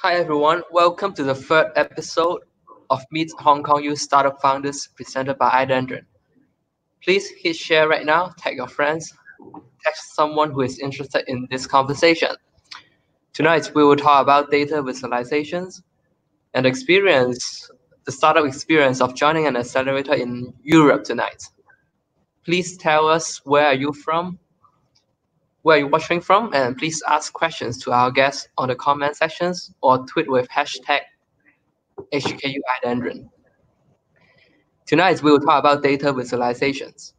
Hi everyone, welcome to the third episode of Meet HKU Startup Founders presented by iDendron. Please hit share right now, tag your friends, tag someone who is interested in this conversation. Tonight we will talk about data visualizations and the startup experience of joining an accelerator in Europe tonight. Please tell us where are you from, where are you watching from, and please ask questions to our guests on the comment sections or tweet with hashtag HKU iDendron. Tonight, we will talk about data visualizations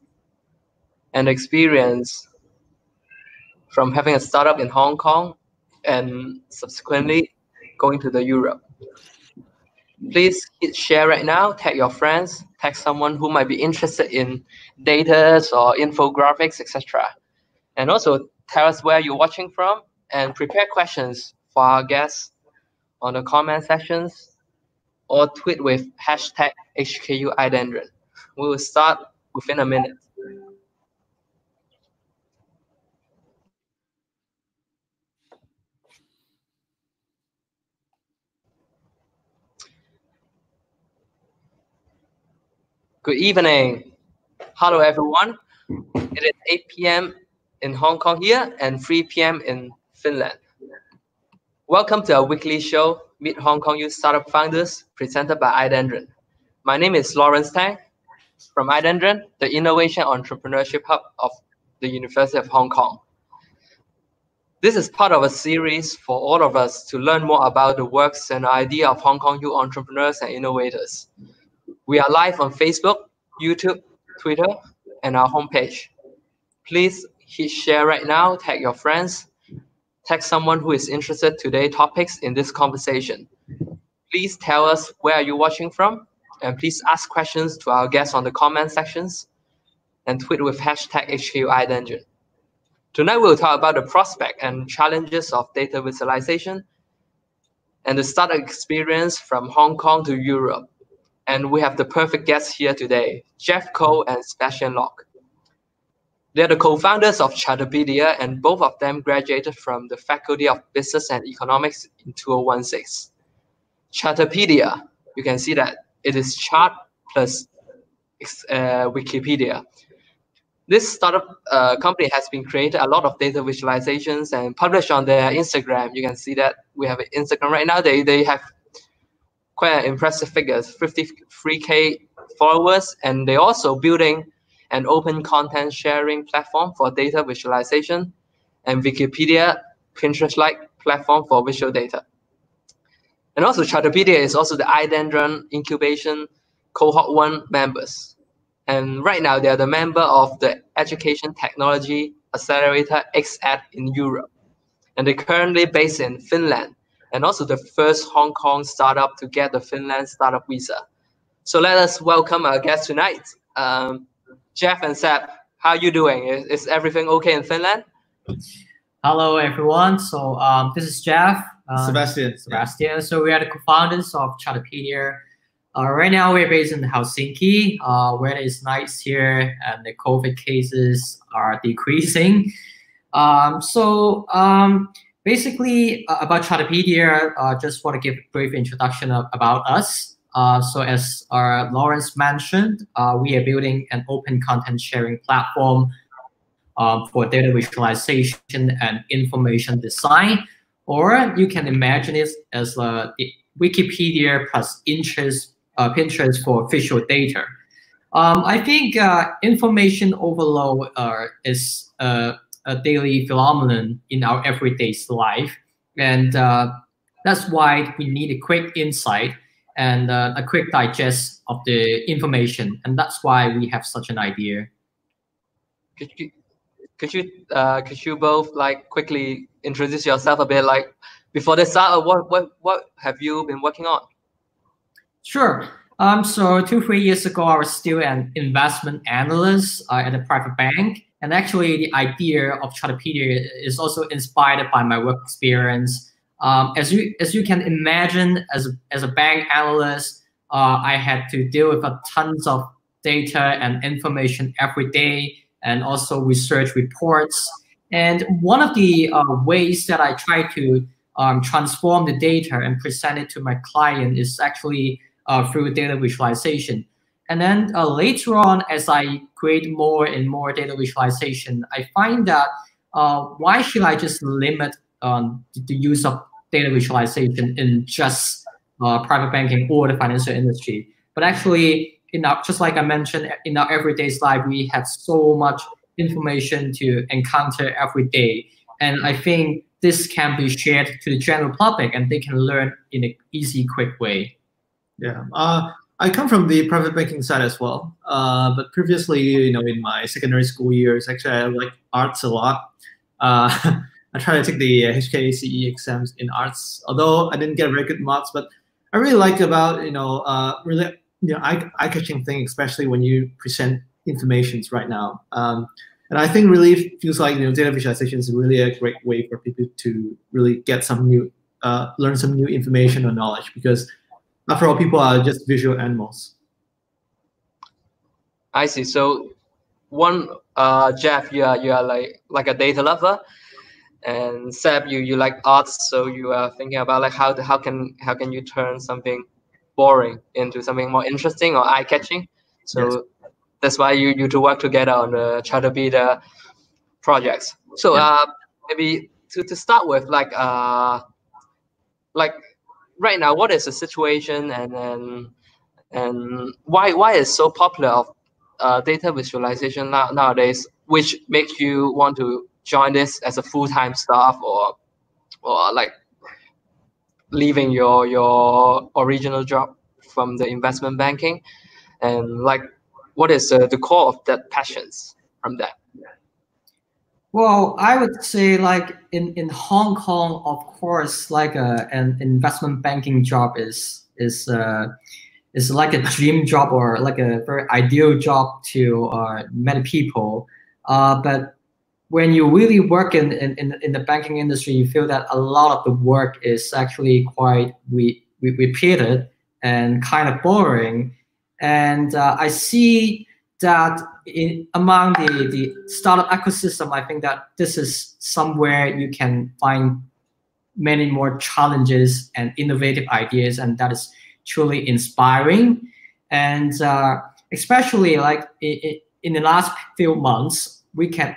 and experience from having a startup in Hong Kong and subsequently going to the Europe. Please hit share right now, tag your friends, tag someone who might be interested in data or infographics, etc. And also tell us where you're watching from and prepare questions for our guests on the comment sections or tweet with hashtag HKU iDendron. We will start within a minute. Good evening. Hello, everyone. It is 8 p.m. in Hong Kong here and 3 p.m. in Finland. Welcome to our weekly show, Meet HKU Startup Founders, presented by iDendron. My name is Lawrence Tang from iDendron, the Innovation Entrepreneurship Hub of the University of Hong Kong. This is part of a series for all of us to learn more about the works and idea of HKU entrepreneurs and innovators. We are live on Facebook, YouTube, Twitter, and our homepage. Please hit share right now, tag your friends, tag someone who is interested in today's topics in this conversation. Please tell us where are you watching from, and please ask questions to our guests on the comment sections and tweet with hashtag HKU iDendron. Tonight we'll talk about the prospect and challenges of data visualization and the startup experience from Hong Kong to Europe. And we have the perfect guests here today, Jeff, Ko and Sebastian Loke. They are the co-founders of Chartipedia, and both of them graduated from the Faculty of Business and Economics in 2016. Chartipedia, you can see that it is chart plus Wikipedia. This startup company has been created a lot of data visualizations and published on their Instagram. You can see that we have an Instagram right now. They have quite impressive figures, 53K followers, and they're also building an open content sharing platform for data visualization and Wikipedia, Pinterest-like platform for visual data. And also Chartipedia is also the iDendron incubation cohort 1 members. And right now they are the member of the Education Technology Accelerator XEdu in Europe. And they're currently based in Finland and also the first Hong Kong startup to get the Finland startup visa. So let us welcome our guests tonight. Jeff and Seb, how are you doing? Is everything okay in Finland? Hello, everyone. So this is Jeff. Sebastian. So we are the co-founders of Chartipedia. Right now we're based in Helsinki, where it's nice here and the COVID cases are decreasing. Basically about Chartipedia, just want to give a brief introduction about us. So as Lawrence mentioned, we are building an open content sharing platform for data visualization and information design, or you can imagine it as the Wikipedia plus Pinterest for visual data. I think information overload is a daily phenomenon in our everyday life, and that's why we need a quick insight and a quick digest of the information, and that's why we have such an idea. Could you both quickly introduce yourself a bit? Before this start, what have you been working on? Sure. So 2-3 years ago, I was still an investment analyst at a private bank, and actually the idea of Chartipedia is also inspired by my work experience. As you can imagine, as a bank analyst, I had to deal with tons of data and information every day, and also research reports. And one of the ways that I try to transform the data and present it to my client is actually through data visualization. And then later on, as I create more and more data visualization, I find that why should I just limit the use of data visualization in just private banking or the financial industry? But actually, just like I mentioned, in our everyday life, we have so much information to encounter every day. And I think this can be shared to the general public and they can learn in an easy, quick way. Yeah. I come from the private banking side as well. But previously, in my secondary school years, actually, I like arts a lot. I tried to take the HKU exams in arts, although I didn't get very good marks. But I really like about, really, eye-catching thing, especially when you present informations right now. And I think really feels like, data visualization is really a great way for people to really get some new, learn some new information or knowledge, because after all, people are just visual animals. I see. So, Jeff, you are like a data lover, and Seb, you like arts. So you are thinking about like how can you turn something boring into something more interesting or eye-catching. So yes, that's why you two work together on the Chartipedia projects. So maybe to start with, like right now, what is the situation, and why is so popular of data visualization nowadays, which makes you want to join this as a full-time staff, or like leaving your original job from the investment banking, and like what is the core of that passions from that? Well, I would say like in Hong Kong, of course, like an investment banking job is like a dream job or like a very ideal job to many people. But when you really work in the banking industry, you feel that a lot of the work is actually quite repeated and kind of boring. And I see that among the startup ecosystem, I think that this is somewhere you can find many more challenges and innovative ideas, and that is truly inspiring. And especially like in the last few months,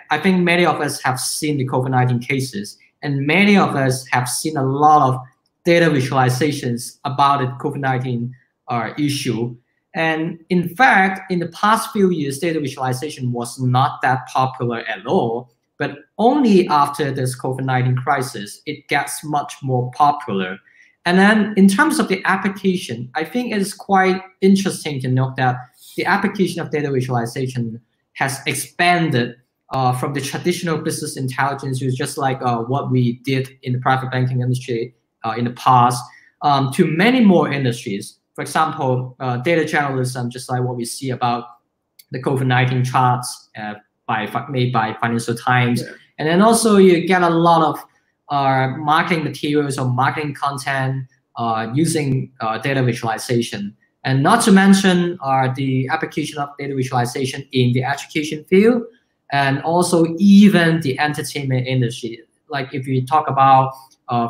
I think many of us have seen the COVID-19 cases, and many of us have seen a lot of data visualizations about the COVID-19 issue. And in fact, in the past few years, data visualization was not that popular at all. But only after this COVID-19 crisis, it gets much more popular. And then in terms of the application, I think it is quite interesting to note that the application of data visualization has expanded from the traditional business intelligence, just like what we did in the private banking industry in the past, to many more industries. For example, data journalism, just like what we see about the COVID-19 charts made by Financial Times. Yeah. And then also you get a lot of marketing materials or marketing content using data visualization. And not to mention the application of data visualization in the education field, and also even the entertainment industry. Like if you talk about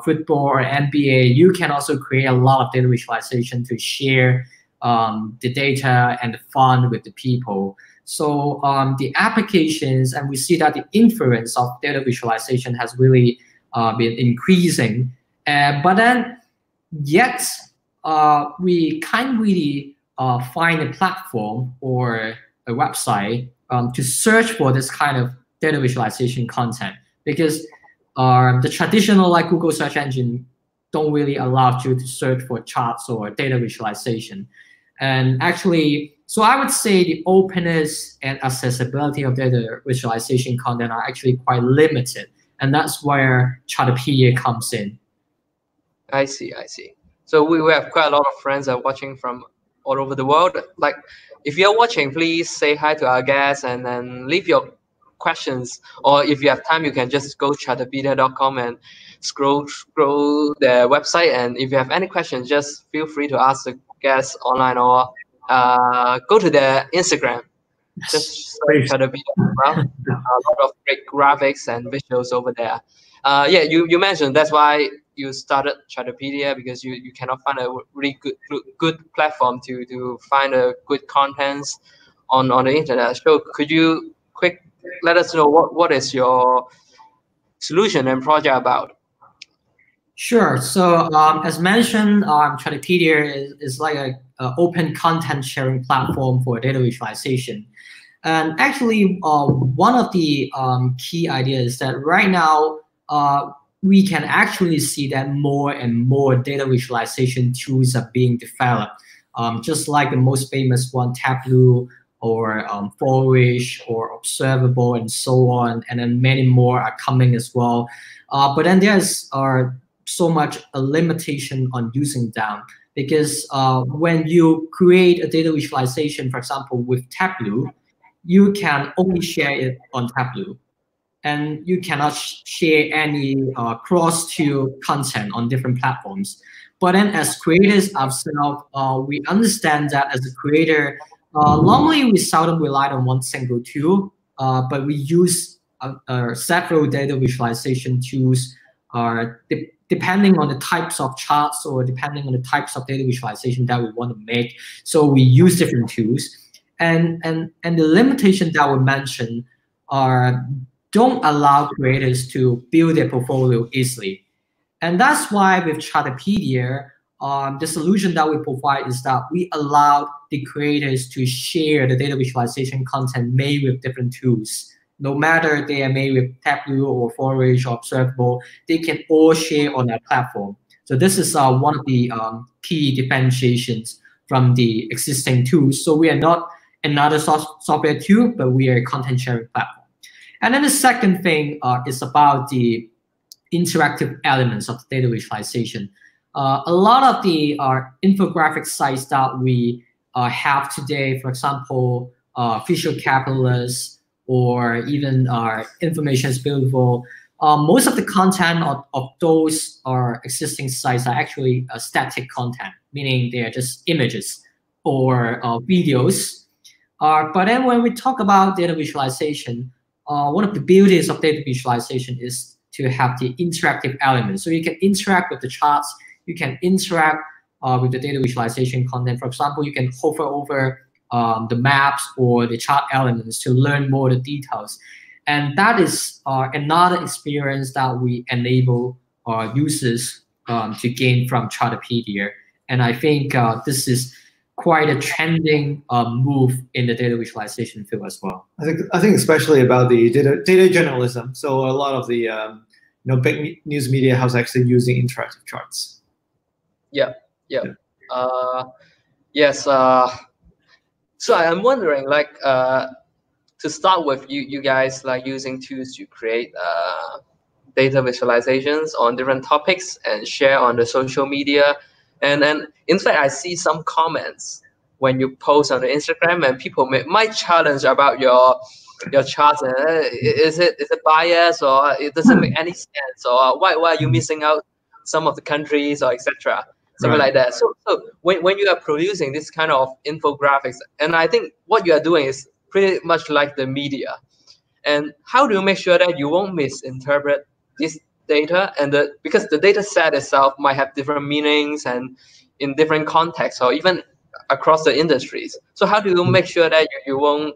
football or NBA, you can also create a lot of data visualization to share the data and the fun with the people. So the applications, and we see that the influence of data visualization has really been increasing. But then yet we can't really find a platform or a website to search for this kind of data visualization content, because the traditional like Google search engine don't really allow you to search for charts or data visualization. And actually, so I would say the openness and accessibility of data visualization content are actually quite limited. And that's where Chartipedia comes in. I see. So we have quite a lot of friends that are watching from all over the world. Like, if you're watching, please say hi to our guests and then leave your questions. Or if you have time, you can just go chartipedia.com and scroll the website. And if you have any questions, just feel free to ask the guests online, or go to their Instagram. Just search Chartipedia. Well, a lot of great graphics and visuals over there. yeah, you mentioned that's why you started Chartipedia, because you cannot find a really good platform to find a good contents on the internet. So could you let us know what is your solution and project about? Sure. So as mentioned, Chartipedia is like an open content sharing platform for data visualization. And actually, one of the key ideas is that right now, we can actually see that more and more data visualization tools are being developed. Just like the most famous one, Tableau, or Forage, or Observable, and so on. And then many more are coming as well. But then there's so much a limitation on using them, because when you create a data visualization, for example, with Tableau, you can only share it on Tableau, and you cannot share any cross-tool content on different platforms. But then as creators ourselves, we understand that as a creator, normally we seldom rely on one single tool, but we use several data visualization tools depending on the types of charts or depending on the types of data visualization that we want to make. So we use different tools. And the limitation that we mentioned don't allow creators to build their portfolio easily. And that's why with Chartipedia, the solution that we provide is that we allow the creators to share the data visualization content made with different tools. No matter they are made with Tableau or Forage or Observable, they can all share on our platform. So this is one of the key differentiations from the existing tools. So we are not another software tool, but we are a content sharing platform. And then the second thing is about the interactive elements of data visualization. A lot of the infographic sites that we have today, for example, Visual Capitalists, or even Information is Beautiful, most of the content of those existing sites are actually static content, meaning they are just images or videos. But then when we talk about data visualization, one of the beauties of data visualization is to have the interactive elements. So you can interact with the charts, you can interact with the data visualization content. For example, you can hover over the maps or the chart elements to learn more of the details. And that is another experience that we enable users to gain from Chartipedia. And I think this is quite a trending move in the data visualization field as well. I think especially about the data journalism. So a lot of the big news media house actually using interactive charts. Yes. So I'm wondering, like, to start with, you guys like using tools to create data visualizations on different topics and share on the social media. And in fact, I see some comments when you post on the Instagram, and people might challenge about your charts. Is it biased, or it doesn't make any sense, or why are you missing out some of the countries, or etc. Something like that. So when you are producing this kind of infographics, and I think what you are doing is pretty much like the media. And how do you make sure that you won't misinterpret this data, and because the data set itself might have different meanings and in different contexts, or even across the industries? So how do you make sure that you won't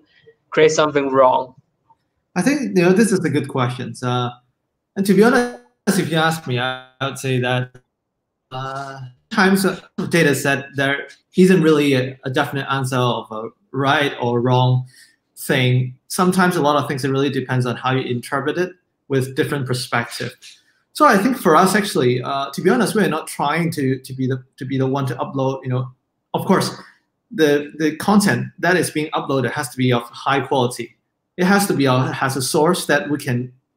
create something wrong? I think this is a good question. And to be honest, if you ask me, I would say that times of data set there isn't really a definite answer of a right or wrong thing. Sometimes a lot of things, it really depends on how you interpret it with different perspective. So I think for us, actually, to be honest, we're not trying to be the one to upload. Of course, the content that is being uploaded has to be of high quality. It has to be has a source that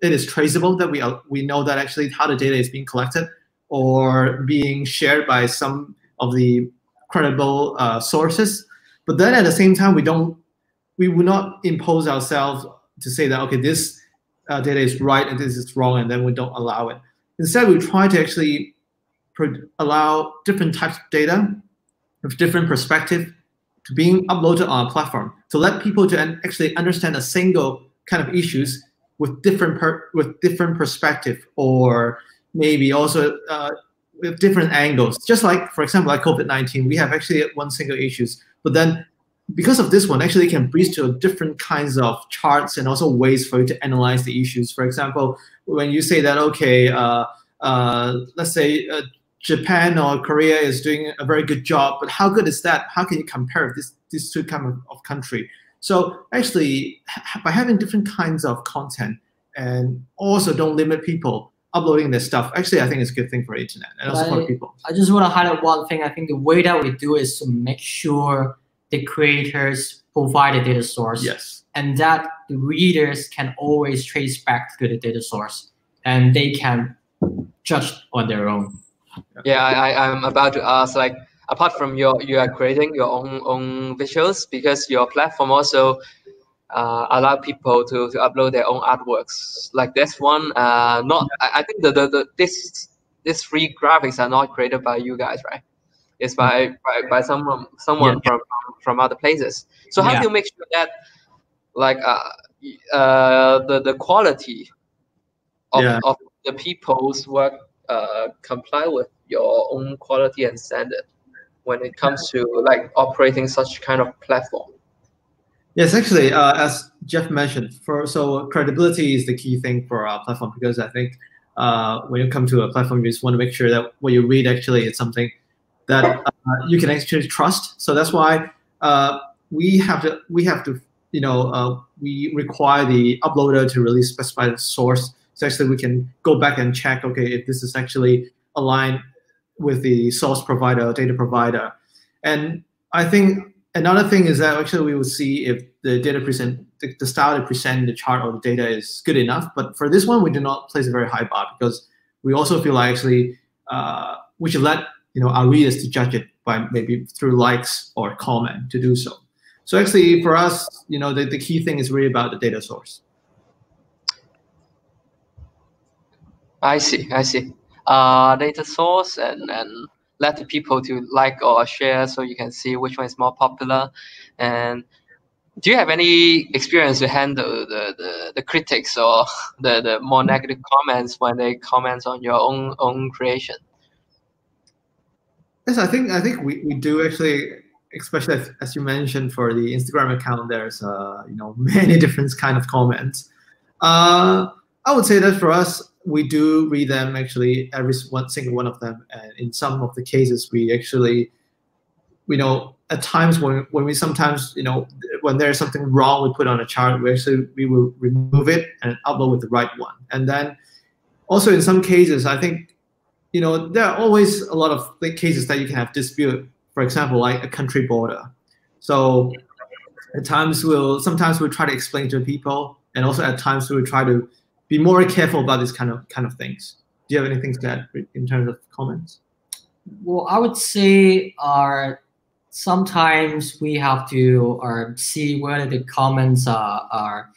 it is traceable, that we know that actually how the data is being collected or being shared by some of the credible sources. But then at the same time, we will not impose ourselves to say that, okay, this data is right and this is wrong, and then we don't allow it. Instead, we try to actually allow different types of data with different perspective to being uploaded on our platform, to let people to actually understand a single kind of issues with different perspective, or maybe also with different angles. Just like, for example, like COVID-19, we have actually one single issues, but then because of this one, actually can bridge to different kinds of charts and also ways for you to analyze the issues. For example, when you say that, okay, let's say Japan or Korea is doing a very good job, but how good is that? How can you compare these two kinds of country? So actually, by having different kinds of content and also don't limit people uploading their stuff, actually, I think it's a good thing for the internet and also for people. I just want to highlight one thing. I think the way that we do is to make sure the creators provide a data source. Yes. And that the readers can always trace back to the data source and they can judge on their own. Yeah, I'm about to ask, like, apart from you are creating your own visuals, because your platform also allow people to upload their own artworks. Like this one, I think this free graphics are not created by you guys, right? It's by someone from other places. So how do you make sure that, like, the quality of the people's work comply with your own quality and standard when it comes to like operating such kind of platform? Yes, actually, as Jeff mentioned, so credibility is the key thing for our platform, because I think when you come to a platform, you just want to make sure that what you read actually is something that you can actually trust. So that's why we require the uploader to really specify the source. So actually we can go back and check, okay, if this is actually aligned with the source provider or data provider. And I think another thing is that actually we will see if the data the style to present the chart or the data is good enough. But for this one, we do not place a very high bar, because we also feel like actually we should let our readers to judge it by maybe through likes or comment to do so. So actually for us, the key thing is really about the data source. I see. Data source and let the people to like or share so you can see which one is more popular. And do you have any experience to handle the critics or the more negative comments when they comment on your own creation? Yes, I think we do actually, especially as you mentioned for the Instagram account. There's many different kind of comments. I would say that for us, we do read them actually, every single one of them, and in some of the cases we actually, at times when we sometimes when there's something wrong we put on a chart, we will remove it and upload with the right one. And then also in some cases, I think there are always a lot of cases that you can have dispute. For example, like a country border. So at times sometimes we'll try to explain to people, and also at times we'll try to be more careful about this kind of things. Do you have anything to add in terms of comments? Well, I would say sometimes we have to see whether the comments are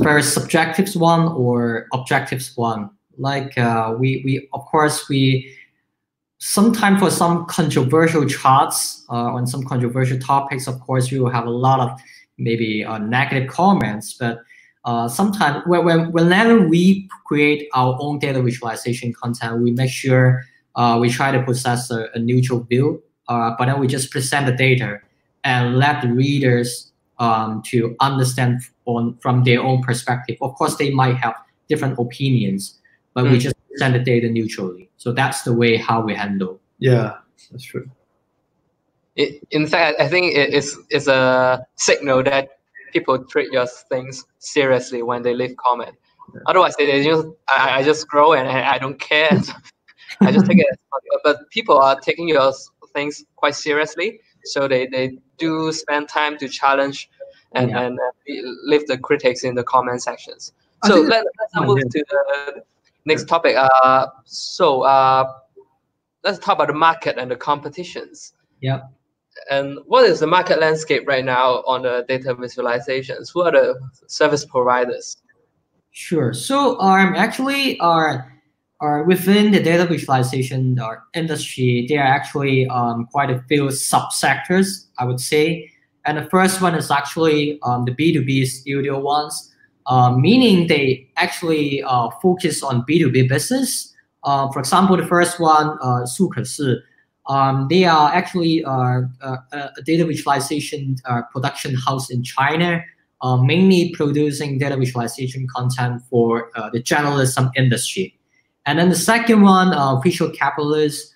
very subjective one or objective one. Like we of course sometimes for some controversial charts on some controversial topics, of course we will have a lot of maybe negative comments, but sometimes whenever we create our own data visualization content, we make sure we try to possess a neutral view, but then we just present the data and let the readers to understand from their own perspective. Of course, they might have different opinions, but we just present the data neutrally. So that's the way how we handle. Yeah, that's true. In fact, I think it's a signal that people treat your things seriously when they leave comment. Yeah. Otherwise, I just scroll and I don't care. I just take it. But people are taking your things quite seriously, so they do spend time to challenge and leave the critics in the comment sections. So let's move to the next topic. Let's talk about the market and the competitions. Yeah. And what is the market landscape right now on the data visualizations? Who are the service providers? Sure. So actually within the data visualization industry, there are actually quite a few subsectors, I would say. And the first one is actually the B2B studio ones. meaning they actually focus on B2B business. For example, the first one, 数可是, they are actually a data visualization production house in China, mainly producing data visualization content for the journalism industry. And then the second one, Visual Capitalists,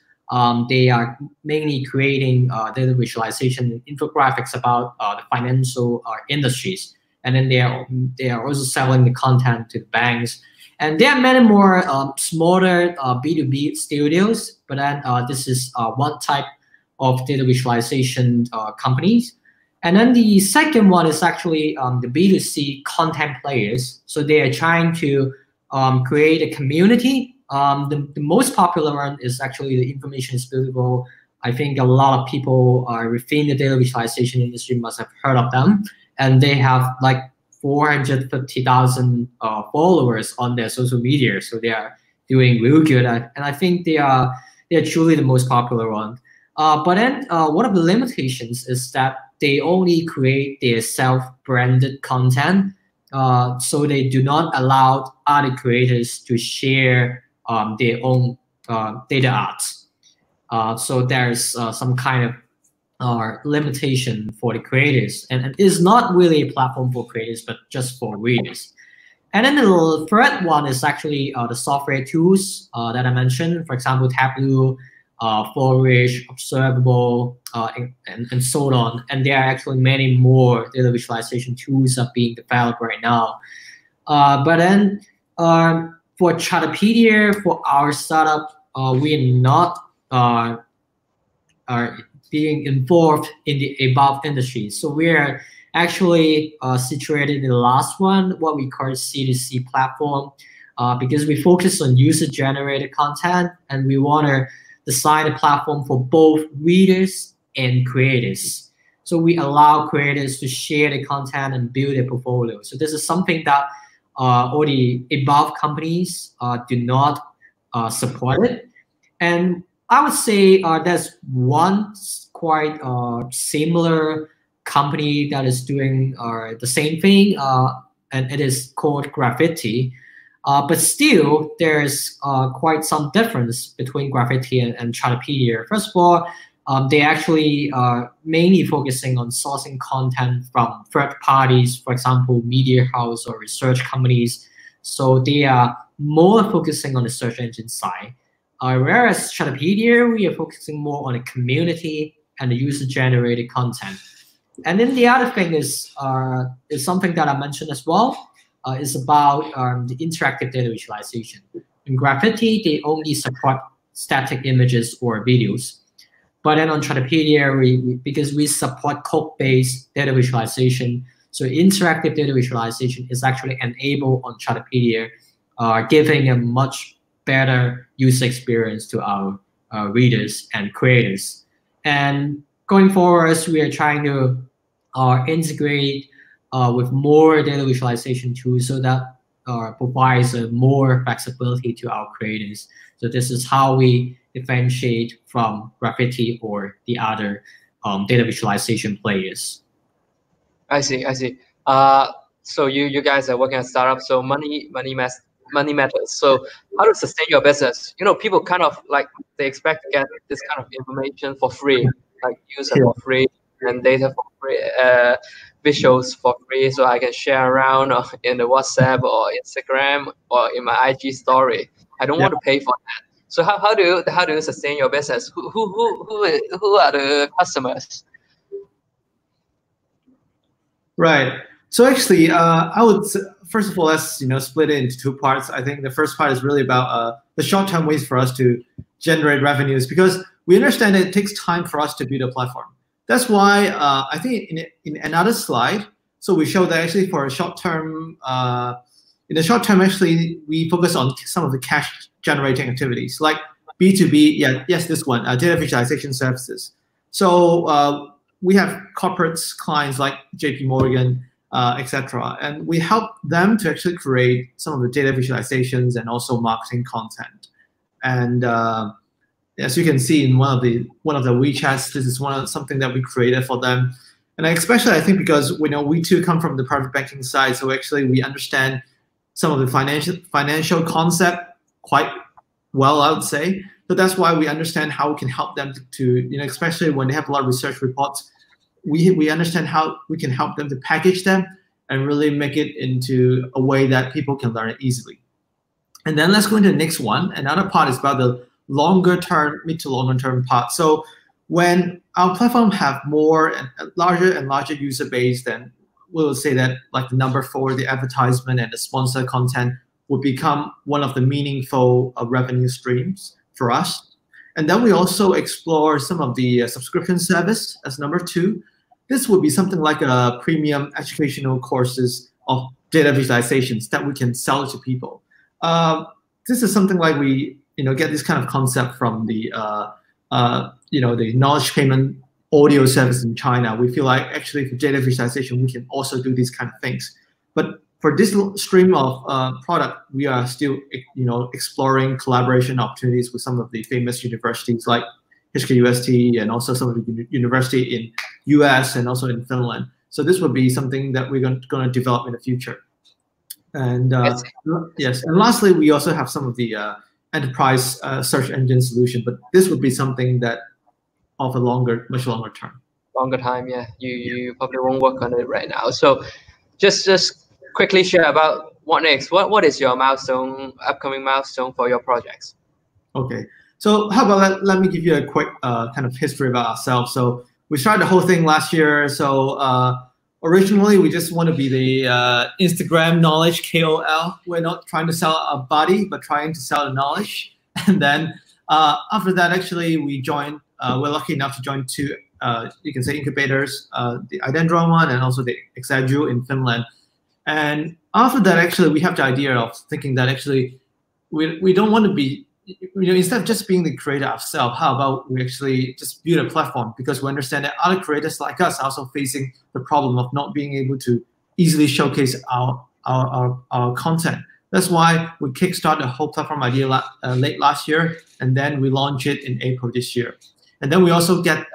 they are mainly creating data visualization and infographics about the financial industries. And then they are also selling the content to the banks. And there are many more smaller B2B studios, but then this is one type of data visualization companies. And then the second one is actually the B2C content players. So they are trying to create a community. The most popular one is actually the information is beautiful. I think a lot of people within the data visualization industry must have heard of them. And they have like 450,000 followers on their social media. So they are doing real good. And I think they are truly the most popular one. But then one of the limitations is that they only create their self-branded content. So they do not allow other creators to share their own data arts. So there's some kind of limitation for the creators, and it is not really a platform for creators, but just for readers. And then the third one is actually the software tools that I mentioned, for example, Tableau, Flourish, Observable, and so on. And there are actually many more data visualization tools are being developed right now. But then for Chartipedia, for our startup, we are not being involved in the above industries. So we're actually situated in the last one, what we call C2C platform, because we focus on user-generated content, and we want to design a platform for both readers and creators. So we allow creators to share the content and build a portfolio. So this is something that all the above companies do not support it. And I would say there's one quite similar company that is doing the same thing, and it is called Graffiti. But still, there's quite some difference between Graffiti and Chartipedia. First of all, they actually mainly focusing on sourcing content from third parties, for example, media house or research companies. So they are more focusing on the search engine side. Whereas Chartipedia, we are focusing more on the community and the user-generated content. And then the other thing is something that I mentioned as well, is about the interactive data visualization. In Graffiti, they only support static images or videos. But then on Chartipedia, because we support code-based data visualization, so interactive data visualization is actually enabled on Chartipedia, giving a much better user experience to our readers and creators. And going forward, we are trying to integrate with more data visualization tools so that provides more flexibility to our creators. So this is how we differentiate from Graffiti or the other data visualization players. I see. So you guys are working at startups, so money matters. So how to sustain your business? You know, people kind of like they expect to get this kind of information for free, like user for free and data for free, visuals for free, so I can share around in the WhatsApp or Instagram or in my IG story. I don't want to pay for that. So how do you sustain your business? Who are the customers? Right. So actually, I would first of all, let's split it into two parts. I think the first part is really about the short-term ways for us to generate revenues, because we understand that it takes time for us to build a platform. That's why I think in another slide, so we show that actually for a short-term, in the short term, actually we focus on some of the cash-generating activities like B2B. Yes, this one, data visualization services. So we have corporates, clients like JP Morgan, etc. And we help them to actually create some of the data visualizations and also marketing content. And as you can see in one of the WeChats, this is something that we created for them. And especially, I think, because we too come from the private banking side, so actually we understand some of the financial concept quite well, I would say. So that's why we understand how we can help them to especially when they have a lot of research reports, we understand how we can help them to package them and really make it into a way that people can learn it easily. And then let's go into the next one. Another part is about the longer term, mid to longer term part. So when our platform have more and larger user base, then we will say that like the number 4, the advertisement and the sponsor content will become one of the meaningful revenue streams for us. And then we also explore some of the subscription service as number 2. This would be something like a premium educational courses of data visualizations that we can sell to people. This is something like we get this kind of concept from the the knowledge payment audio service in China. We feel like actually for data visualization we can also do these kind of things. But for this stream of product, we are still exploring collaboration opportunities with some of the famous universities like HKU and also some of the university in US and also in Finland. So this would be something that we're going to develop in the future. And yes, and lastly, we also have some of the enterprise search engine solution, but this would be something that of a much longer term. Longer time, yeah. You probably won't work on it right now. So just quickly share about what next. What is your upcoming milestone for your projects? Okay. So how about let me give you a quick kind of history about ourselves. So we started the whole thing last year. So originally we just want to be the Instagram knowledge KOL. We're not trying to sell a body, but trying to sell the knowledge. And then after that, actually we joined. We're lucky enough to join 2, you can say incubators, the iDendron one and also the XEdu in Finland. And after that, actually we have the idea of thinking that actually we don't want to be instead of just being the creator ourselves, how about we actually just build a platform, because we understand that other creators like us are also facing the problem of not being able to easily showcase our content. That's why we kickstart the whole platform idea late last year, and then we launch it in April this year. And then we also get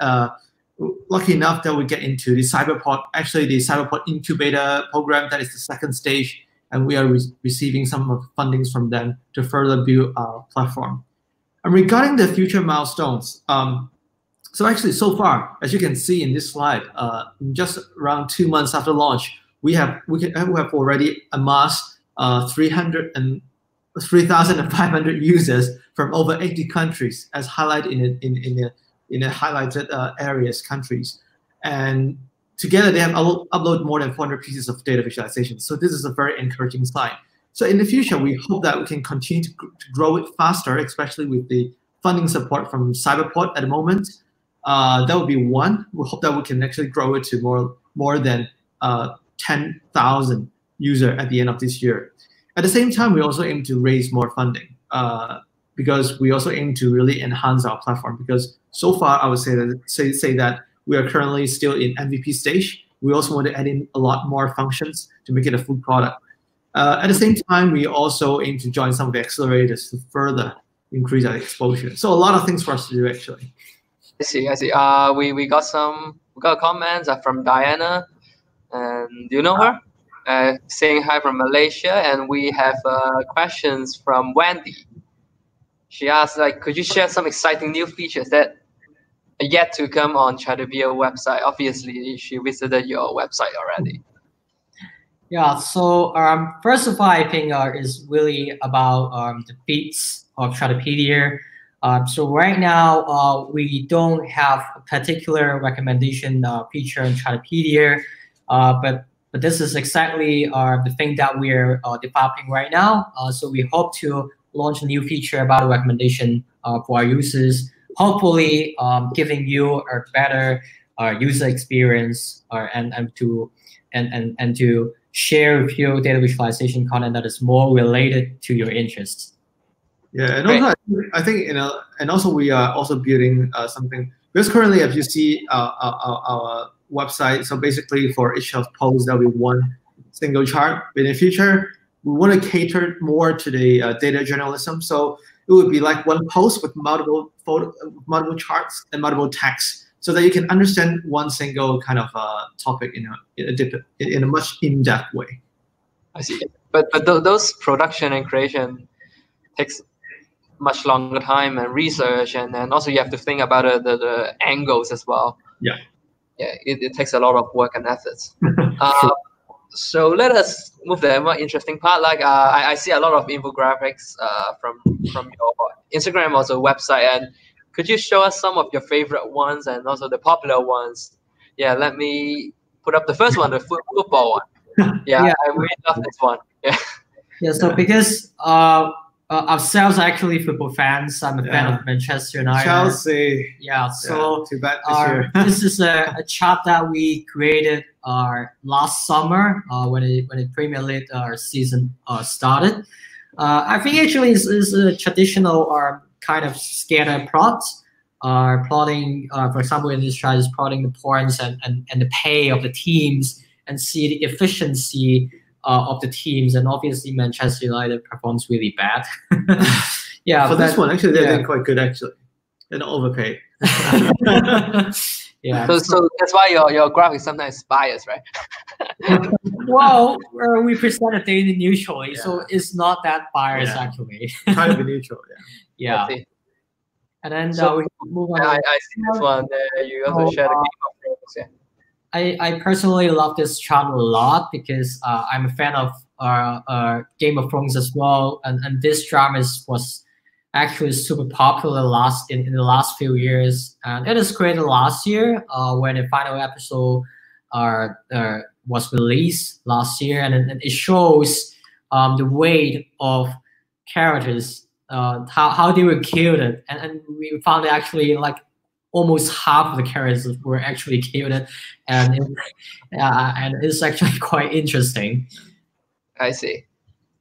lucky enough that we get into the Cyberpod, actually the Cyberpod incubator program. That is the 2nd stage. And we are receiving some of the fundings from them to further build our platform. And regarding the future milestones, so actually so far, as you can see in this slide, just around 2 months after launch, we have already amassed 3,500 users from over 80 countries, as highlighted in the highlighted countries. And together, they have uploaded more than 400 pieces of data visualization. So this is a very encouraging sign. So in the future, we hope that we can continue to grow it faster, especially with the funding support from Cyberpod at the moment. That would be one. We hope that we can actually grow it to more than 10,000 users at the end of this year. At the same time, we also aim to raise more funding because we also aim to really enhance our platform. Because so far, I would say that we are currently still in MVP stage. We also want to add in a lot more functions to make it a full product. At the same time, we also aim to join some of the accelerators to further increase our exposure. So a lot of things for us to do, actually. I see. We got comments from Diana, and do you know her? Saying hi from Malaysia, and we have questions from Wendy. She asked, could you share some exciting new features that are yet to come on Chartipedia website? Obviously, she visited your website already. Yeah, so first of all, I think is really about the feeds of Chartipedia. So right now, we don't have a particular recommendation feature in Chartipedia, but this is exactly the thing that we're developing right now. So we hope to launch a new feature about a recommendation for our users, hopefully giving you a better user experience and to share with you data visualization content that is more related to your interests. Yeah, and also I think and also we are also building something, because currently, if you see our website, so basically for each of posts that we one single chart. But in the future, we want to cater more to the data journalism. So it would be like one post with multiple charts and multiple texts. so that you can understand one single kind of topic in a much in-depth way. I see. But those production and creation takes much longer time and research, and then also you have to think about the angles as well. Yeah. Yeah, it takes a lot of work and efforts. So let us move to the more interesting part. Like I see a lot of infographics from your Instagram, also website, and could you show us some of your favorite ones and also the popular ones? Yeah, let me put up the first one, the football one. Yeah, I really love this one. Yeah. Yeah. So because ourselves are actually football fans. I'm a fan of Manchester United. Chelsea. Yeah. So too bad this year. This is a chart that we created last summer when the Premier League season started. I think actually is a traditional kind of scatter plot. Plotting, for example, in this chart is plotting the points and the pay of the teams and see the efficiency of the teams, and obviously Manchester United performs really bad. Yeah, for this one, actually, they did quite good, actually, and overpaid. Yeah. So that's why your graph is sometimes biased, right? Well, we present the data neutrally, so it's not that biased actually. Try to be neutral. Yeah. And then so, we move on. I see this one. You also share the Game of Thrones. Yeah. I personally love this chart a lot because I'm a fan of Game of Thrones as well, and this drama was actually super popular in the last few years, and it was created last year when the final episode was released last year, and it shows the weight of characters, how they were killed, and we found actually like almost half of the characters were actually killed, and it's actually quite interesting. I see.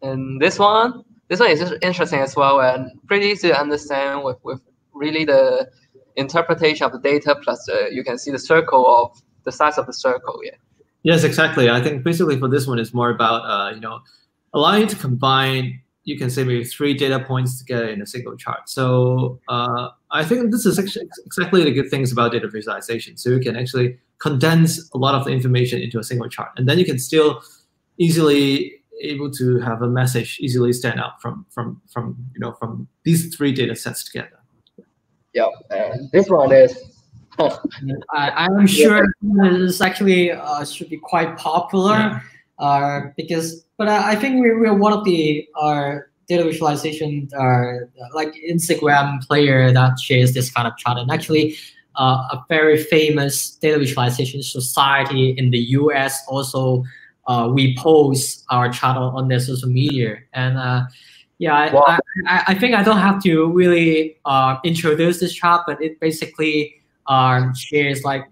And this one is just interesting as well, and pretty easy to understand with really the interpretation of the data, plus you can see the circle of the size of the circle. Yeah. Yes, exactly. I think basically for this one, it's more about allowing you to combine, you can say maybe 3 data points together in a single chart. So I think this is actually exactly the good things about data visualization. So you can actually condense a lot of the information into a single chart, and then you can still easily able to have a message easily stand out from these 3 data sets together. Yeah, this one is. I'm sure this actually should be quite popular but I think we're one of the data visualization like Instagram player that shares this kind of chart, and actually a very famous data visualization society in the US also we post our chart on their social media, and I think I don't have to really introduce this chart, but it basically shares like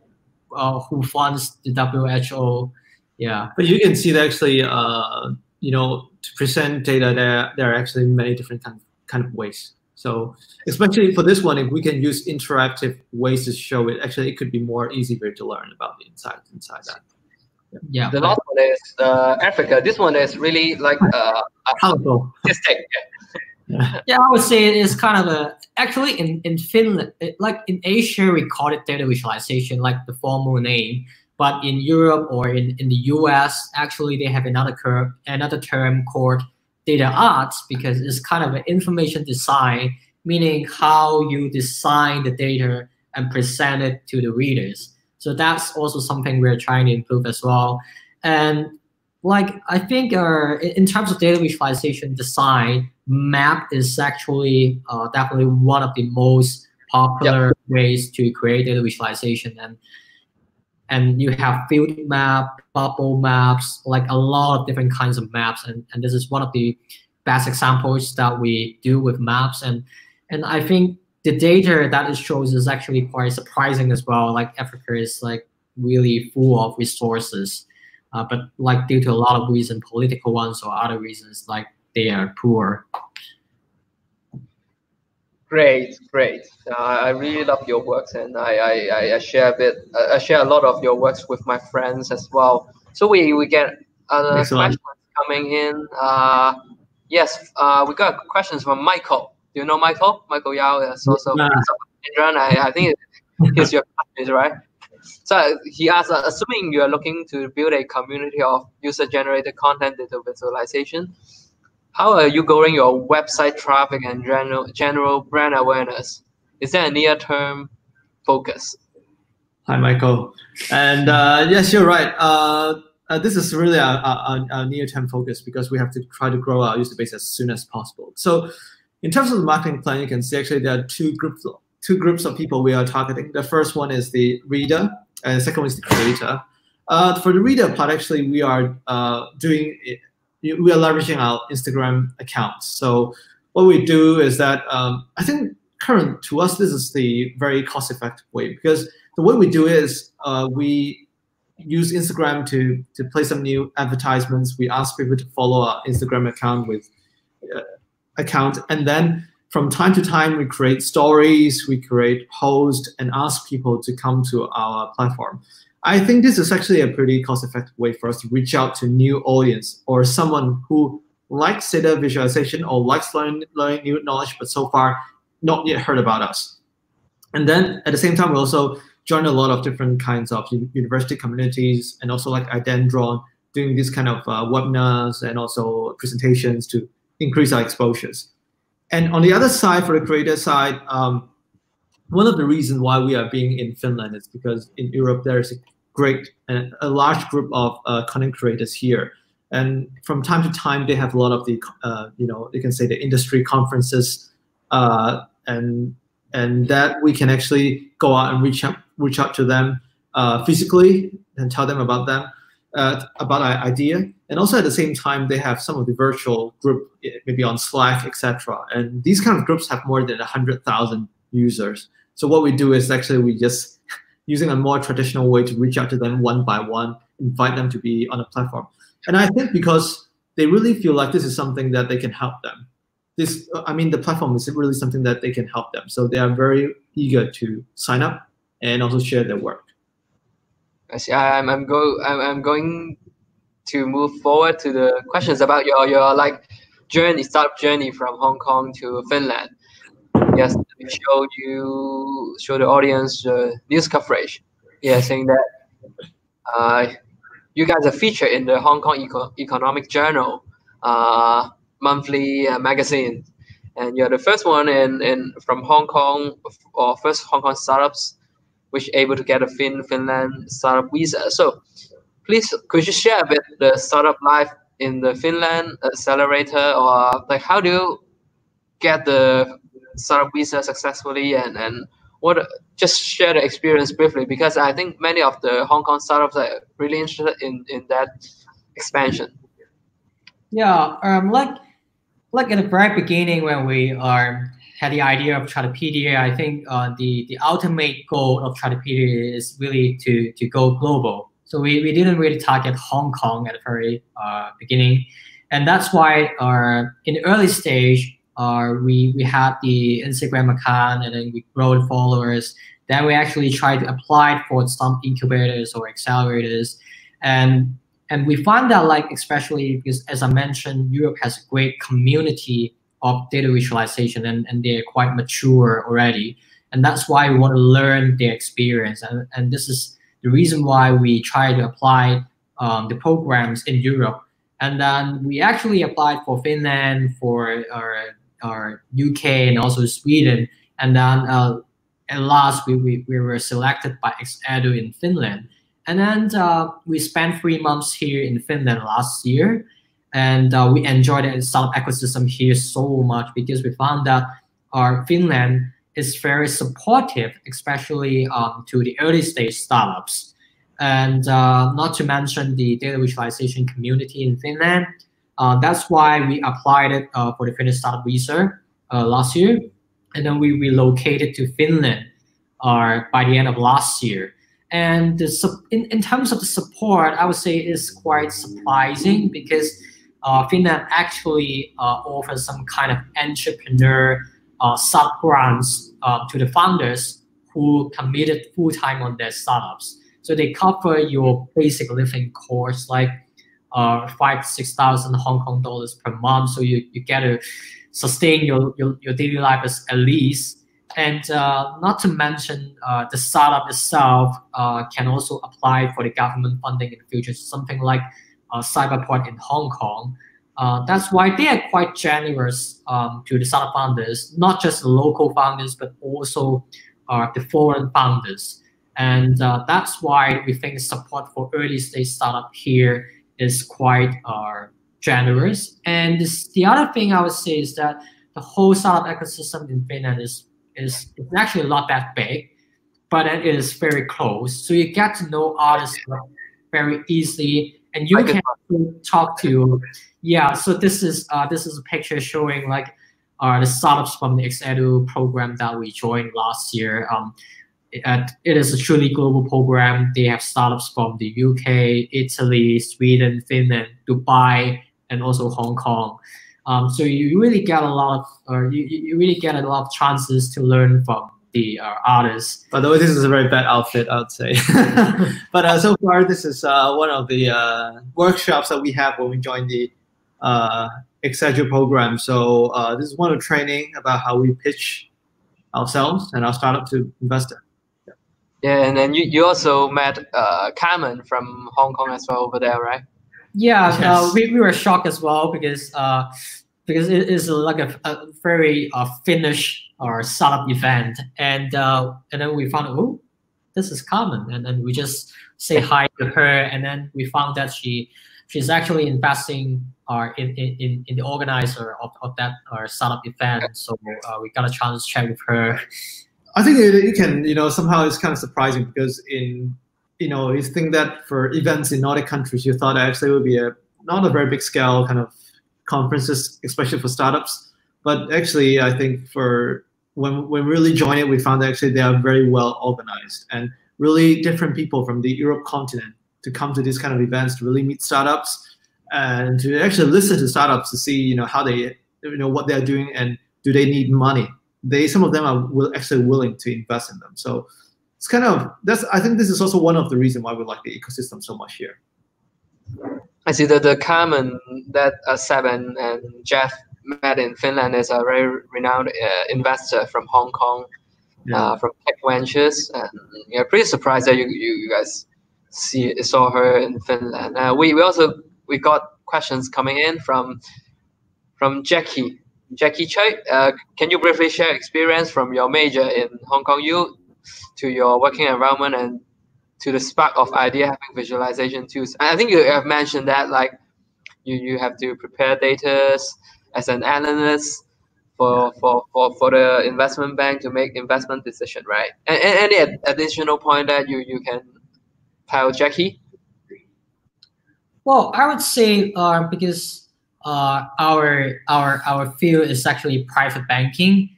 who funds the WHO. Yeah, but you can see that actually, to present data, there are actually many different kind of ways. So especially for this one, if we can use interactive ways to show it, actually it could be more easier to learn about the insights inside that. Yeah. The last one is Africa. This one is really like statistic. Yeah, I would say it is kind of actually in Finland, like in Asia, we call it data visualization, like the formal name. But in Europe or in the US, actually they have another term called data arts, because it's kind of an information design, meaning how you design the data and present it to the readers. So that's also something we're trying to improve as well. And like I think in terms of data visualization design, map is actually definitely one of the most popular ways to create data visualization. And you have field map, bubble maps, like a lot of different kinds of maps. And this is one of the best examples that we do with maps. And I think the data that it shows is actually quite surprising as well. Like Africa is like really full of resources, but like due to a lot of reasons, political ones or other reasons, like they are poor. Great. I really love your works, and I share a lot of your works with my friends as well. So we get other questions coming in. Yes, we got questions from Michael. Do you know Michael? Michael Yao is also I think he's your classmate, right? So he asked, assuming you are looking to build a community of user-generated content data visualization, how are you growing your website traffic and general brand awareness? Is there a near-term focus? Hi, Michael. And yes, you're right. This is really a near-term focus because we have to try to grow our user base as soon as possible. So in terms of the marketing plan, you can see actually there are two groups of people we are targeting. The first one is the reader, and the second one is the creator. For the reader part, actually, we are leveraging our Instagram accounts. So what we do is that I think current to us, this is the very cost-effective way, because the way we do it is we use Instagram to play some new advertisements. We ask people to follow our Instagram account, and then from time to time we create stories, we create posts, and ask people to come to our platform. I think this is actually a pretty cost-effective way for us to reach out to new audience or someone who likes data visualization or likes learning new knowledge, but so far not yet heard about us. And then at the same time, we also join a lot of different kinds of university communities, and also like iDendron, doing these kind of webinars and also presentations to increase our exposures. And on the other side, for the creator side, one of the reasons why we are being in Finland is because in Europe there is a large group of content creators here, and from time to time they have a lot of the you can say the industry conferences, and that we can actually go out and reach out to them physically and tell them about our idea. And also at the same time, they have some of the virtual group, maybe on Slack, etc. And these kind of groups have more than 100,000 users. So what we do is actually we just using a more traditional way to reach out to them one by one, invite them to be on a platform. And I think because they really feel like this is something that they can help them. The platform is really something that they can help them. So they are very eager to sign up and also share their work. I see. I'm going to move forward to the questions about your like startup journey from Hong Kong to Finland. Yes, we show the audience news coverage. Yeah, saying that you guys are featured in the Hong Kong Economic Journal monthly magazine, and you're the first one from Hong Kong, or first Hong Kong startups which able to get a Finland startup visa. So please, could you share a bit the startup life in the Finland accelerator, or like how do you get the startup visa successfully, and what, just share the experience briefly, because I think many of the Hong Kong startups are really interested in that expansion. Yeah, like at the very beginning when we had the idea of Chartipedia, I think the ultimate goal of Chartipedia is really to go global. So we didn't really target Hong Kong at the very beginning, and that's why in the early stage we had the Instagram account, and then we grow the followers. Then we actually tried to apply for some incubators or accelerators, and we found that, like, especially because, as I mentioned, Europe has a great community of data visualization, and they're quite mature already. And that's why we want to learn their experience. And this is the reason why we try to apply the programs in Europe. And then we actually applied for Finland, for our UK, and also Sweden. And then at last, we were selected by XEdu in Finland. And then we spent 3 months here in Finland last year. And we enjoyed the startup ecosystem here so much, because we found that Finland is very supportive, especially to the early stage startups. And not to mention the data visualization community in Finland. That's why we applied it for the Finnish startup visa last year. And then we relocated to Finland by the end of last year. And in terms of the support, I would say it's quite surprising, because Finland actually offers some kind of entrepreneur sub-grants to the founders who committed full-time on their startups. So they cover your basic living costs, like 5,000 to 6,000 Hong Kong dollars per month. So you get to sustain your daily life at least. And not to mention the startup itself can also apply for the government funding in the future, something like Cyberport in Hong Kong. That's why they are quite generous to the startup founders, not just the local founders, but also the foreign founders. And that's why we think support for early stage startup here is quite generous. And the other thing I would say is that the whole startup ecosystem in Finland is actually not that big, but it is very close. So you get to know artists very easily, and you can talk to. Yeah, so this is a picture showing like the startups from the XEdu program that we joined last year. It is a truly global program. They have startups from the UK, Italy, Sweden, Finland, Dubai, and also Hong Kong. So you really get a lot of, you really get a lot of chances to learn from the artists. By the way, this is a very bad outfit, I would say. But so far, this is one of the workshops that we have when we join the XEdu program. So this is one of the training about how we pitch ourselves and our startup to investor. Yeah, and then you also met Carmen from Hong Kong as well over there, right? Yeah, Yes. we were shocked as well because it is like a very Finnish startup event, and then we found, oh, this is Carmen, and then we just say hi to her, and then we found that she's actually investing in the organizer of that startup event. So we got a chance to chat with her. I think it can, somehow it's kind of surprising because you think that for events in Nordic countries, you thought actually it would be not a very big scale kind of conferences, especially for startups. But actually, I think for when we really joined it, we found that actually they are very well organized and really different people from the Europe continent to come to these kind of events to really meet startups and to actually listen to startups to see how they what they're doing and do they need money. Some of them are actually willing to invest in them. So it's kind of I think this is also one of the reasons why we like the ecosystem so much here. I see that the Carmen that Seb and Jeff met in Finland is a very renowned investor from Hong Kong, from Tech Ventures, and pretty surprised that you guys saw her in Finland. We got questions coming in from Jackie Choi. Can you briefly share experience from your major in Hong Kong U to your working environment and to the spark of idea having visualization tools? I think you have mentioned that like you have to prepare data as an analyst for the investment bank to make investment decision, right? And any additional point that you can tell Jackie? Well, I would say because our field is actually private banking,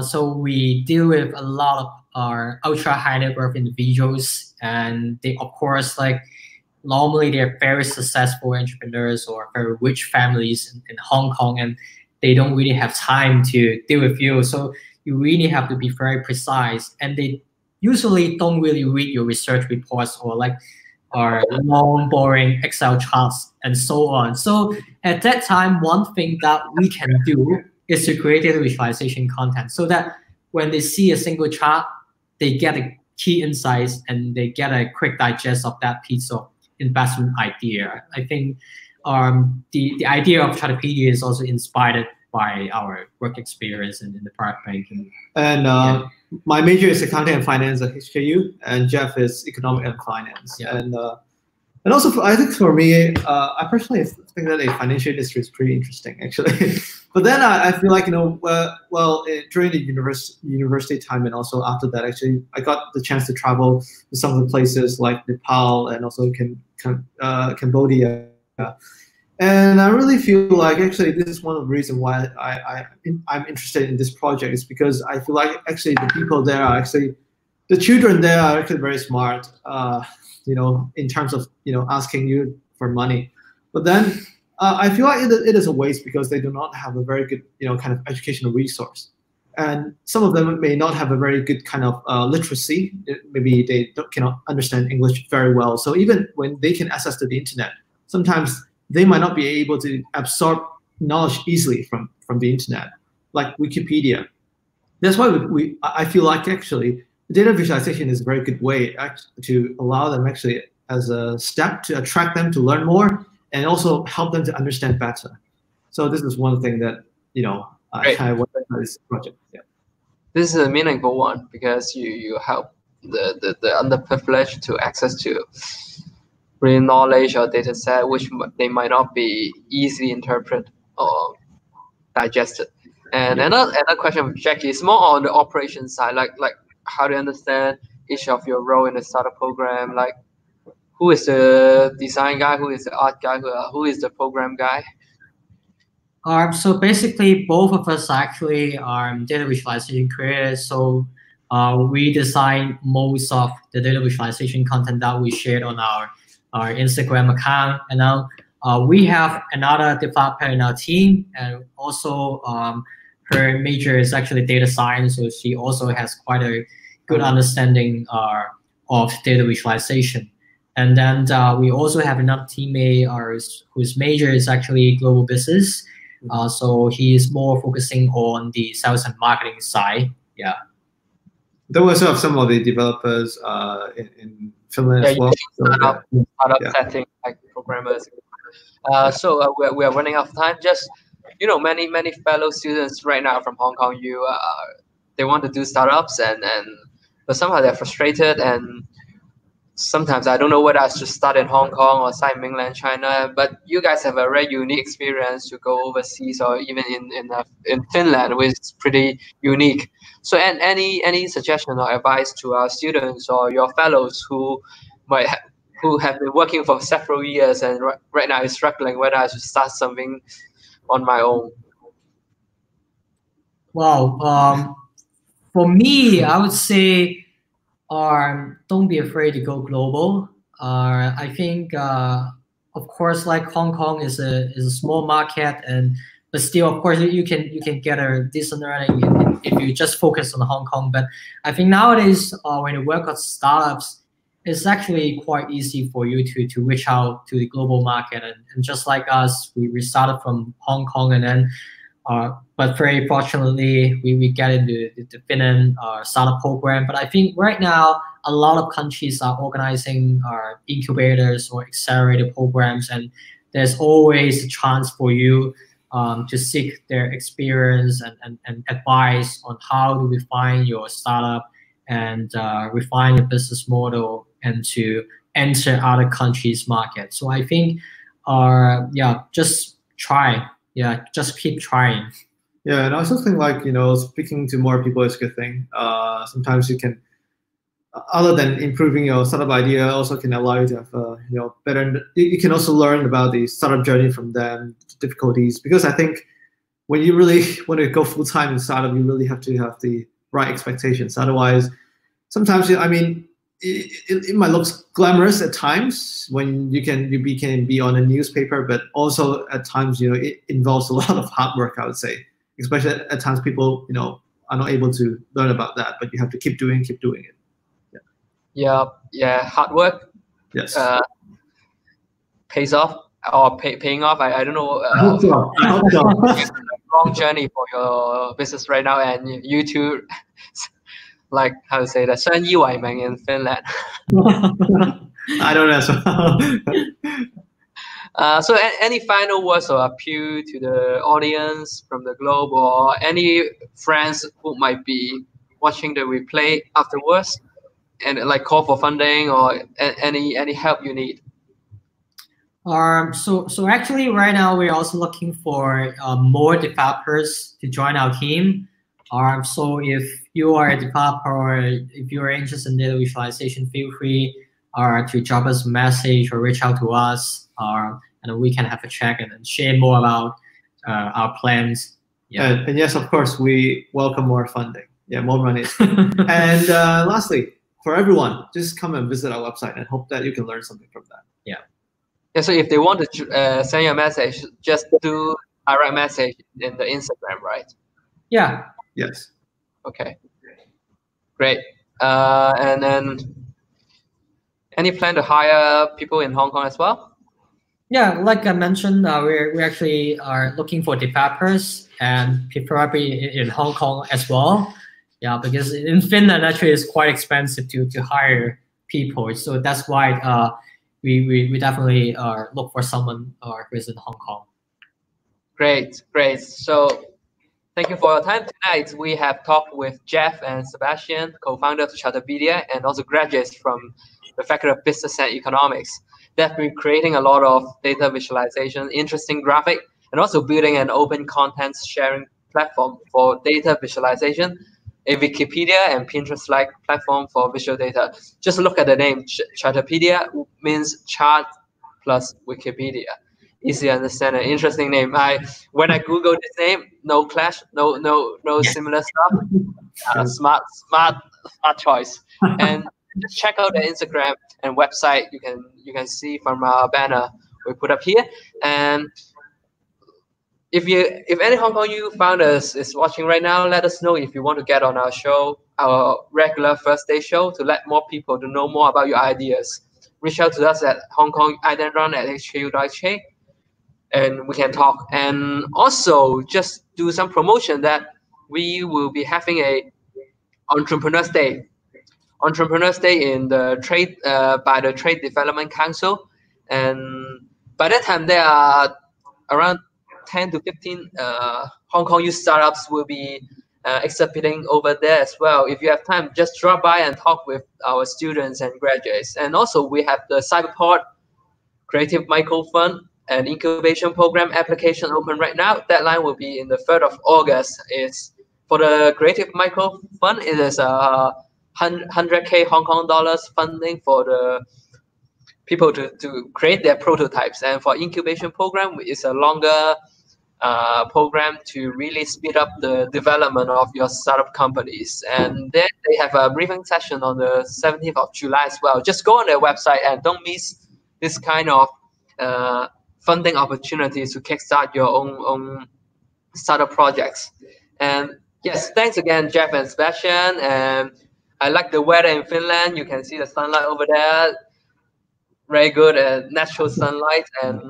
so we deal with a lot of ultra high net worth individuals, and they of course normally they're very successful entrepreneurs or very rich families in Hong Kong, and they don't really have time to deal with you. So you really have to be very precise, and they usually don't really read your research reports or long, boring Excel charts and so on. So at that time, one thing that we can do is to create data visualization content so that when they see a single chart, they get a key insights and they get a quick digest of that piece of investment idea. I think the idea of Chartipedia is also inspired by our work experience in the private banking. And my major is accounting and finance at HKU, and Jeff is economic and finance. Yeah. And also, I think for me, I personally think that the financial industry is pretty interesting, actually. But then I feel like, during the university time and also after that, actually, I got the chance to travel to some of the places like Nepal and also Cambodia. And I really feel like actually this is one of the reasons why I'm interested in this project is because I feel like actually the people there are actually, the children there are actually very smart, in terms of, asking you for money. But then I feel like it is a waste because they do not have a very good, kind of educational resource. And some of them may not have a very good kind of literacy. Maybe they cannot understand English very well. So even when they can access to the internet, sometimes they might not be able to absorb knowledge easily from the internet, like Wikipedia. That's why I feel like actually data visualization is a very good way to allow them actually as a step to attract them to learn more and also help them to understand better. So this is one thing that I want to this project. Yeah. This is a meaningful one because you help the underprivileged to access to real knowledge or data set which they might not be easily interpreted or digested. And another question, Jackie, is more on the operation side, like how to understand each of your role in the startup program, like who is the design guy, who is the art guy, who is the program guy? So basically, both of us actually are data visualization creators. So we design most of the data visualization content that we shared on our Instagram account. And now we have another developer in our team, and also her major is actually data science. So she also has quite a good understanding of data visualization. And then we also have another teammate whose major is actually global business. So he is more focusing on the sales and marketing side. Yeah. There was some of the developers in Finland as well. Startup setting, like programmers. So we are running out of time. Just many fellow students right now from Hong Kong, they want to do startups but somehow they're frustrated, and sometimes I don't know whether I should start in Hong Kong or start in mainland China. But you guys have a very unique experience to go overseas or even in Finland, which is pretty unique. So any suggestion or advice to our students or your fellows who have been working for several years and right now is struggling whether I should start something on my own? Wow. For me, I would say don't be afraid to go global. I think, of course, like Hong Kong is a small market, but still, of course, you can get a decent earning if you just focus on Hong Kong. But I think nowadays, when you work on startups, it's actually quite easy for you to reach out to the global market. And just like us, we started from Hong Kong, and then but very fortunately, we get into the Finland startup program. But I think right now, a lot of countries are organizing incubators or accelerator programs, and there's always a chance for you to seek their experience and advice on how to refine your startup and refine your business model and to enter other countries' market. So I think, just try. Yeah, just keep trying. Yeah, and I also think speaking to more people is a good thing. Sometimes you can, other than improving your startup idea, also can allow you to have better. You can also learn about the startup journey from them, difficulties. Because I think when you really want to go full time in startup, you really have to have the right expectations. Otherwise, sometimes it might look glamorous at times when you can be on a newspaper, but also at times it involves a lot of hard work, I would say, especially at times people are not able to learn about that, but you have to keep doing it. Yeah, hard work, yes, pays off or paying off. I don't know. I hope so. Long journey for your business right now, and you too. Like how to say that, 相依為命 in Finland. I don't know. So any final words or appeal to the audience from the globe, or any friends who might be watching the replay afterwards, and like call for funding or any help you need? So actually right now we're also looking for more developers to join our team. So if you are a developer or if you are interested in data visualization, feel free to drop us a message or reach out to us, and we can have a chat and share more about our plans. Yeah. And yes, of course, we welcome more funding. Yeah, more money. And lastly, for everyone, just come and visit our website and hope that you can learn something from that. Yeah. So if they want to send you a message, just do direct message in the Instagram, right? Yeah. Yes. Okay. Great. And then any plan to hire people in Hong Kong as well? Yeah, like I mentioned, we actually are looking for developers and preferably in Hong Kong as well. Yeah, because in Finland actually it's quite expensive to hire people, so that's why we definitely look for someone who is in Hong Kong. Great. So thank you for your time tonight. We have talked with Jeff and Sebastian, co-founders of Chartipedia, and also graduates from the Faculty of Business and Economics. They've been creating a lot of data visualization, interesting graphic, and also building an open content sharing platform for data visualization, a Wikipedia and Pinterest-like platform for visual data. Just look at the name. Chartipedia means chart plus Wikipedia. Easy to understand, an interesting name. When I Googled this name, no clash, no similar stuff. Smart choice. And just check out the Instagram and website. You can see from our banner we put up here. And if any Hong Kong U founders is watching right now, let us know if you want to get on our show, our regular first day show, to let more people to know more about your ideas. Reach out to us at Hong Kong iDendron at HKU.HK. and we can talk. And also just do some promotion that we will be having a Entrepreneurs Day in the trade by the Trade Development Council, and by that time there are around 10 to 15 Hong Kong youth startups will be exhibiting over there as well. If you have time, just drop by and talk with our students and graduates. And also we have the Cyberport Creative Micro Fund and incubation program application open right now. Deadline will be in the 3rd of August. It's for the Creative Micro Fund. It is 100K Hong Kong dollars funding for the people to create their prototypes. And for incubation program, it's a longer program to really speed up the development of your startup companies. And then they have a briefing session on the 17th of July as well. Just go on their website and don't miss this kind of funding opportunities to kickstart your own startup projects. And yes, thanks again, Jeff and Sebastian. And I like the weather in Finland. You can see the sunlight over there. Very good and natural sunlight. And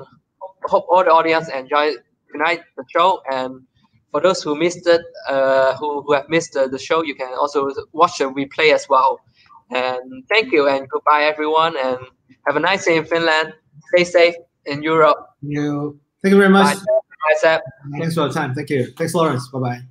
hope all the audience enjoy tonight the show. And for those who missed it, who have missed the show, you can also watch the replay as well. And thank you and goodbye, everyone. And have a nice day in Finland. Stay safe in Europe. Thank you very much. Bye, Seb. Thanks for the time. Thank you. Thanks, Lawrence. Bye-bye.